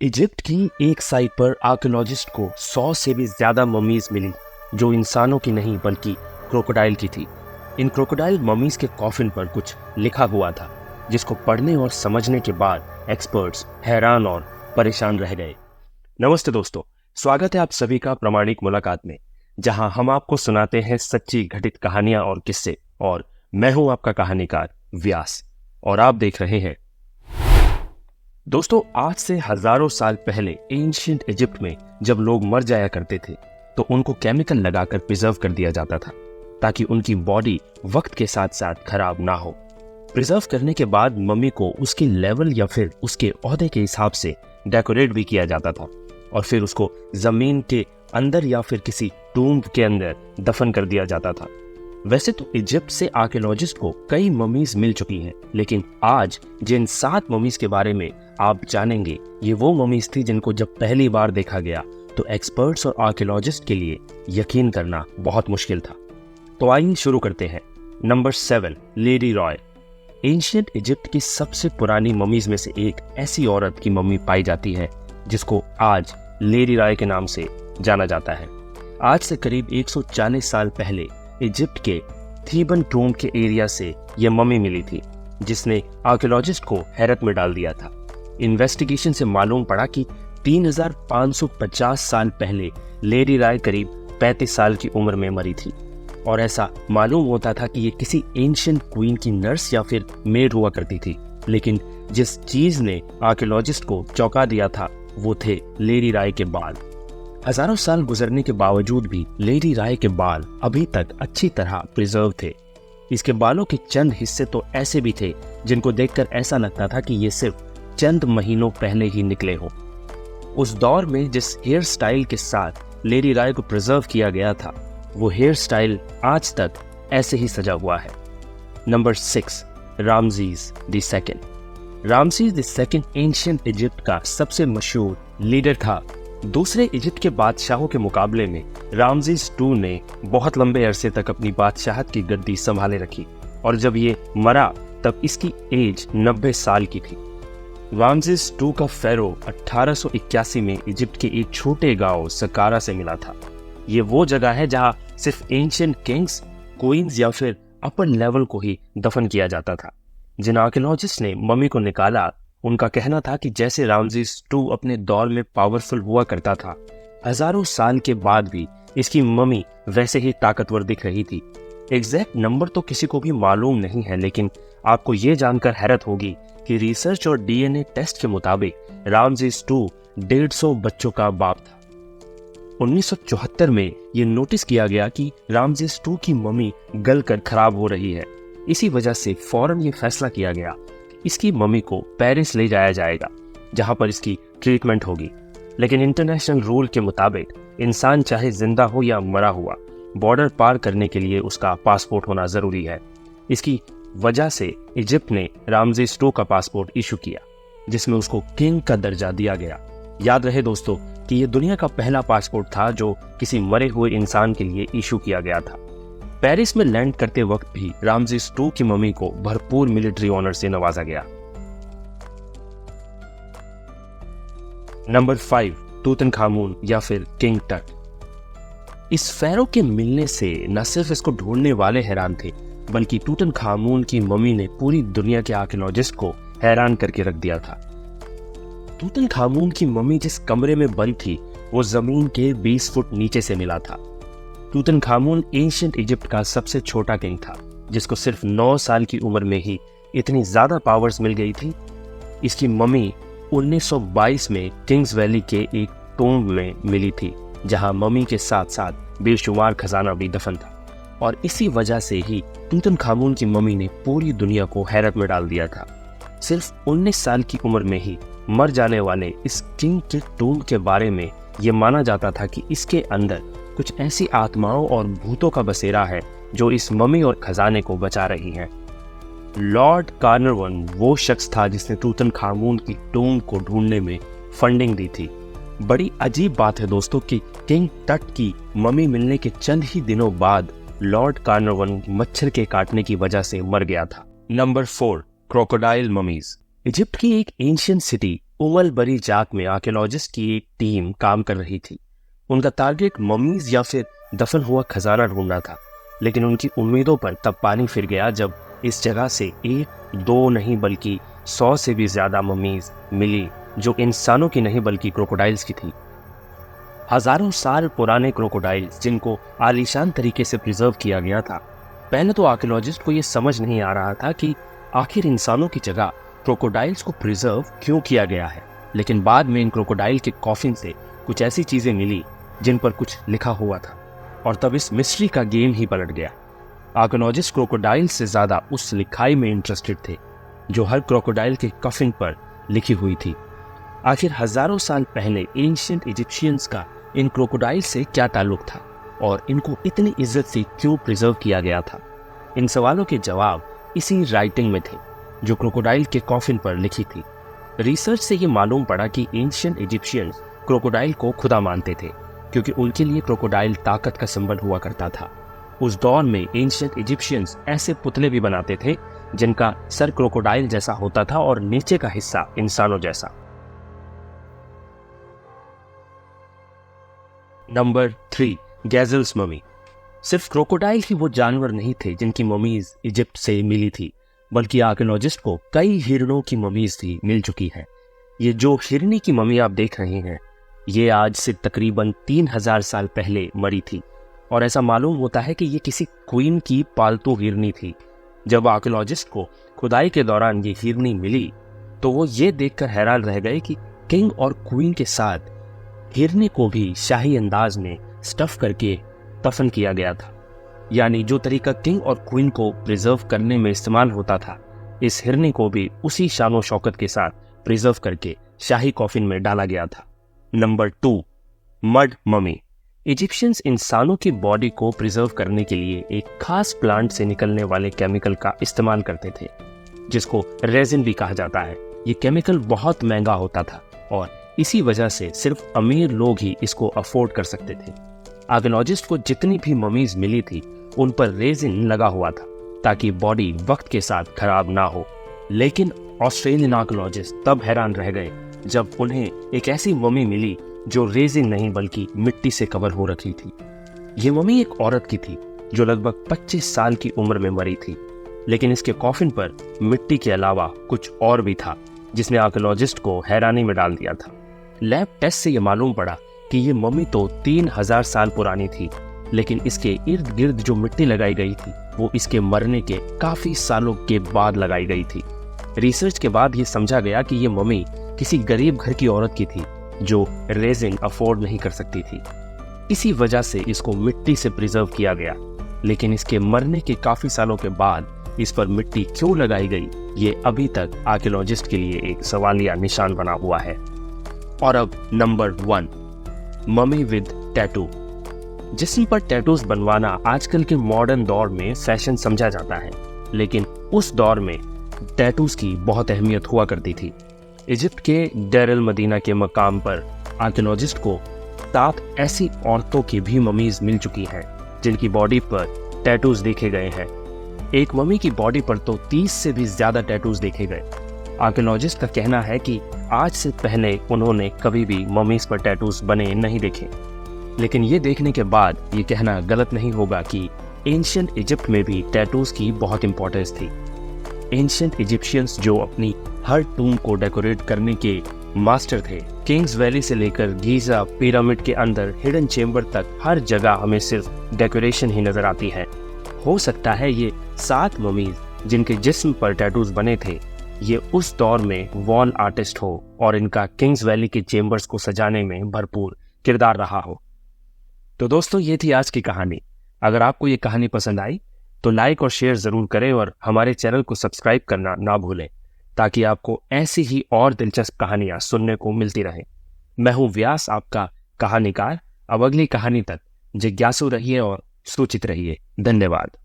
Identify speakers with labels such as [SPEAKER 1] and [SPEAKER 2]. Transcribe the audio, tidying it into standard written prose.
[SPEAKER 1] Egypt की एक site पर आर्कियोलॉजिस्ट को 100 से भी ज्यादा ममीज मिली जो इंसानों की नहीं बल्कि क्रोकोडाइल की थी। इन क्रोकोडाइल ममीज के कॉफिन पर कुछ लिखा हुआ था जिसको पढ़ने और समझने के बाद एक्सपर्ट्स हैरान और परेशान रह गए। नमस्ते दोस्तों, स्वागत है आप सभी का प्रामाणिक मुलाकात में, जहां हम आपको सुनाते हैं सच्ची घटित कहानियां और किस्से। और मैं हूं आपका कहानीकार व्यास और आप देख रहे हैं। दोस्तों, आज से हजारों साल पहले एंशिएंट इजिप्ट में जब लोग मर जाया करते थे तो उनको केमिकल लगाकर प्रिजर्व कर दिया जाता था ताकि उनकी बॉडी वक्त के साथ साथ खराब ना हो। प्रिजर्व करने के बाद मम्मी को उसके लेवल या फिर उसके ओहदे के हिसाब से डेकोरेट भी किया जाता था और फिर उसको जमीन के अंदर या फिर किसी टूम्ब के अंदर दफन कर दिया जाता था। वैसे तो इजिप्ट से आर्कियोलॉजिस्ट को कई ममीज मिल चुकी हैं, लेकिन आज जिन 7 ममीज के बारे में आप जानेंगे, ये वो ममीज थी जिनको जब पहली बार देखा गया तो एक्सपर्ट्स और आर्कियोलॉजिस्ट के लिए यकीन करना बहुत मुश्किल था। तो आइए शुरू करते हैं। Number 7, lady Roy. Ancient Egypt की सबसे पुरानी ममीज में से एक ऐसी औरत की मम्मी पाई जाती है जिसको आज लेडी रॉय के नाम से जाना जाता है। आज से करीब 140 साल पहले इजिप्ट के थीबन टूम्ब के एरिया से यह मम्मी मिली थी, जिसने आर्कियोलॉजिस्ट को हैरत में डाल दिया था। इन्वेस्टिगेशन से मालूम पड़ा कि 3550 साल पहले लेडी रॉय करीब 35 साल की उम्र में मरी थी और ऐसा मालूम होता था कि ये किसी एंशिएंट क्वीन की नर्स या फिर मेड हुआ करती थी। लेकिन जिस चीज ने आर्कियोलॉजिस्ट को चौंका दिया था वो थे लेडी रॉय के बाल। हजारों साल गुजरने के बावजूद भी लेडी रॉय के बाल अभी तक अच्छी तरह प्रिजर्व थे। इसके बालों के चंद हिस्से तो ऐसे भी थे जिनको देखकर ऐसा लगता था कि ये सिर्फ चंद महीनों पहले ही निकले हो। उस दौर में जिस हेयर स्टाइल के साथ लेडी रॉय को प्रिजर्व किया गया था वो हेयर स्टाइल आज तक ऐसे ही सजा हुआ है। Number 6, रामजीज II। रामजीज II ancient Egypt का सबसे मशहूर लीडर था। दूसरे इजिप्ट के बादशाहों के मुकाबले में रामजीज II ने बहुत लंबे अरसे तक अपनी बादशाहत की गद्दी संभाले रखी और जब ये मरा तब इसकी एज 90 साल की थी। रामजीज II का फेरो 1881 में इजिप्ट के एक छोटे गांव सकारा से मिला था। ये वो जगह है जहां सिर्फ एंशिएंट किंग्स, क्वींस या फिर अपर लेवल को ही दफन किया जाता था। जिन आर्कियोलॉजिस्ट ने मम्मी को निकाला उनका कहना था कि जैसे रामजीज II अपने दौर में पावरफुल हुआ करता था, हजारों साल के बाद भी इसकी मम्मी वैसे ही ताकतवर दिख रही थी। एग्जैक्ट नंबर तो किसी को भी मालूम नहीं है, लेकिन आपको ये जानकर हैरत होगी कि रिसर्च और DNA टेस्ट के मुताबिक रामजीज II 150 बच्चों का बाप था। 1974 में ये नोटिस किया गया कि रामजीज II की मम्मी गलकर खराब हो रही है। इसी वजह से फौरन ये फैसला किया गया इसकी मम्मी को पेरिस ले जाया जाएगा जहां पर इसकी ट्रीटमेंट होगी। लेकिन इंटरनेशनल रूल के मुताबिक इंसान चाहे जिंदा हो या मरा हुआ, बॉर्डर पार करने के लिए उसका पासपोर्ट होना जरूरी है। इसकी वजह से इजिप्ट ने रामजीज II का पासपोर्ट इशू किया जिसमें उसको किंग का दर्जा दिया गया। याद रहे दोस्तों कि यह दुनिया का पहला पासपोर्ट था जो किसी मरे हुए इंसान के लिए इशू किया गया था। पेरिस में लैंड करते वक्त भी रामजीज II की मम्मी को भरपूर मिलिट्री ऑनर से नवाजा गया। नंबर 5, तूतनखामून या फिर किंग टट। इस फेरो के मिलने से न सिर्फ इसको ढूंढने वाले हैरान थे, बल्कि तूतनखामून की मम्मी ने पूरी दुनिया के आर्कियोलॉजिस्ट को हैरान करके रख दिया था। तूतनखामून की मम्मी जिस कमरे में बंद थी वो जमीन के 20 फुट नीचे से मिला था। तूतनखामून एंशिएंट इजिप्ट का सबसे छोटा किंग था जिसको सिर्फ 9 साल की उम्र में ही इतनी ज्यादा पावर्स मिल गई थी। इसकी मम्मी 1922 में किंग्स वैली के एक टोम्ब में मिली थी जहां मम्मी के साथ साथ बेशुमार खजाना भी दफन था और इसी वजह से ही तूतनखामून की मम्मी ने पूरी दुनिया को हैरत में डाल दिया था। सिर्फ 19 साल की उम्र में ही मर जाने वाले इस किंग के टोम्ब के बारे में यह माना जाता था कि इसके अंदर कुछ ऐसी आत्माओं और भूतों का बसेरा है जो इस मम्मी और खजाने को बचा रही हैं। लॉर्ड कार्नरवन वो शख्स था जिसने तूतनखामून की टोम्ब को ढूंढने में फंडिंग दी थी। बड़ी अजीब बात है दोस्तों कि किंग टट की मम्मी मिलने के चंद ही दिनों बाद लॉर्ड कार्नरवन मच्छर के काटने की वजह से मर गया था। Number 4, crocodile mummies. इजिप्ट की एक एंशिएंट सिटी उमल भरी जात में आर्कियोलॉजिस्ट की एक टीम काम कर रही थी। उनका टारगेट ममीज या फिर दफन हुआ खजाना ढूंढना था, लेकिन उनकी उम्मीदों पर तब पानी फिर गया जब इस जगह से एक दो नहीं बल्कि 100 से भी ज्यादा ममीज मिली, जो इंसानों की नहीं बल्कि क्रोकोडाइल्स की थी। हजारों साल पुराने क्रोकोडाइल्स जिनको आलीशान तरीके से प्रिजर्व किया गया था। पहले तो आर्कियोलॉजिस्ट को यह समझ नहीं आ रहा था कि आखिर इंसानों की जगह क्रोकोडाइल्स को प्रिजर्व क्यों किया गया है, लेकिन बाद में इन क्रोकोडाइल के कॉफिन से कुछ ऐसी चीजें मिली जिन पर कुछ लिखा हुआ था, और तब इस मिस्ट्री का गेम ही पलट गया। आर्कियोलॉजिस्ट क्रोकोडाइल से ज्यादा उस लिखाई में इंटरेस्टेड थे जो हर क्रोकोडाइल के कफिन पर लिखी हुई थी। आखिर हजारों साल पहले एंशिएंट इजिप्शियंस का इन क्रोकोडाइल से क्या ताल्लुक था और इनको इतनी इज्जत से क्यों प्रिजर्व किया गया था? इन सवालों के जवाब इसी राइटिंग में थे जो क्रोकोडाइल के कॉफिन पर लिखी थी। रिसर्च से ये मालूम पड़ा कि एंशिएंट इजिप्शियंस क्रोकोडाइल को खुदा मानते थे, क्योंकि उनके लिए क्रोकोडाइल ताकत का सिंबल हुआ करता था। उस दौर में एंशिएंट इजिप्शियंस ऐसे पुतले भी बनाते थे जिनका सर क्रोकोडाइल जैसा होता था और नीचे का हिस्सा इंसानों जैसा। Number 3, gazelles mummy. सिर्फ क्रोकोडाइल ही वो जानवर नहीं थे जिनकी ममीज इजिप्ट से मिली थी, बल्कि आर्कियोलॉजिस्ट को कई हिरणों की ममीज भी मिल चुकी है। ये जो हिरनी की ममी आप देख रहे हैं, ये आज से तकरीबन 3000 साल पहले मरी थी, और ऐसा मालूम होता है कि ये किसी क्वीन की पालतू हिरनी थी। जब आर्कियोलॉजिस्ट को खुदाई के दौरान ये हिरनी मिली तो वो ये देखकर हैरान रह गए कि किंग और क्वीन के साथ हिरनी को भी शाही अंदाज में स्टफ करके दफन किया गया था। यानी जो तरीका किंग और क्वीन को प्रिजर्व करने में इस्तेमाल होता था, इस हिरनी को भी उसी शानो शौकत के साथ प्रिजर्व करके शाही कॉफिन में डाला गया था। Number 2, mud mummy. इजिप्शियंस इंसानों की बॉडी को प्रिजर्व करने के लिए एक खास प्लांट से निकलने वाले केमिकल का इस्तेमाल करते थे, जिसको रेजिन भी कहा जाता है। ये केमिकल बहुत महंगा होता था और इसी वजह से सिर्फ अमीर लोग ही इसको अफोर्ड कर सकते थे। आर्कियोलॉजिस्ट को जितनी भी ममीज मिली थी उन पर रेजिन लगा हुआ था ताकि बॉडी वक्त के साथ खराब ना हो। लेकिन ऑस्ट्रेलियन आर्कियोलॉजिस्ट तब हैरान रह गए जब उन्हें एक ऐसी ममी मिली जो रेजिन नहीं बल्कि मिट्टी से कवर हो रखी थी। ये ममी एक औरत की थी जो लगभग 25 साल की उम्र में मरी थी, लेकिन इसके कॉफिन पर मिट्टी के अलावा कुछ और भी था जिसने आर्कियोलॉजिस्ट को हैरानी में डाल दिया था। लैब टेस्ट से यह मालूम पड़ा कि ये मम्मी तो 3000 साल पुरानी थी, लेकिन इसके इर्द गिर्द जो मिट्टी लगाई गई थी वो इसके मरने के काफी सालों के बाद लगाई गई थी। रिसर्च के बाद ये समझा गया कि ये मम्मी किसी गरीब घर की औरत की थी जो रेजिन अफोर्ड नहीं कर सकती थी। इसी वजह से इसको मिट्टी से प्रिजर्व किया गया, लेकिन इसके मरने के काफी सालों के बाद इस पर मिट्टी क्यों लगाई गई, ये अभी तक आर्कियोलॉजिस्ट के लिए एक सवालिया निशान बना हुआ है। और अब नंबर 1, ममी विद टैटू। जिस्म पर टैटूज बनवाना आजकल के मॉडर्न दौर में फैशन समझा जाता है, लेकिन उस दौर में टैटूज की बहुत अहमियत हुआ करती थी। इजिप्ट के डेर अल मदीना के मकाम पर आर्कियोलॉजिस्ट को 7 ऐसी औरतों की भी ममीज मिल चुकी हैं जिनकी बॉडी पर टैटूज देखे गए हैं। एक ममी की बॉडी पर तो 30 से भी ज्यादा टैटूज देखे गए। आर्कियोलॉजिस्ट का कहना है कि आज से पहले उन्होंने कभी भी ममीज पर टैटूज बने नहीं देखे, लेकिन ये देखने के बाद ये कहना गलत नहीं होगा कि एंशिएंट इजिप्ट में भी टैटूज की बहुत इंपॉर्टेंस थी। एंशिएंट इजिप्शियंस जो अपनी हर टूम को डेकोरेट करने के मास्टर थे। किंग्स वैली से लेकर गीजा पिरामिड के अंदर हिडन चेंबर तक हर जगह हमें सिर्फ डेकोरेशन ही नजर आती है। हो सकता है ये 7 ममीज जिनके जिस्म पर टैटूज बने थे ये उस दौर में वॉल आर्टिस्ट हो और इनका किंग्स वैली के चेंबर्स को सजाने में भरपूर किरदार रहा हो। तो दोस्तों, ये थी आज की कहानी। अगर आपको ये कहानी पसंद आई तो लाइक और शेयर जरूर करें और हमारे चैनल को सब्सक्राइब करना ना भूलें, ताकि आपको ऐसी ही और दिलचस्प कहानियां सुनने को मिलती रहें। मैं हूं व्यास, आपका कहानीकार। अब अगली कहानी तक जिज्ञासु रहिए और सूचित रहिए। धन्यवाद।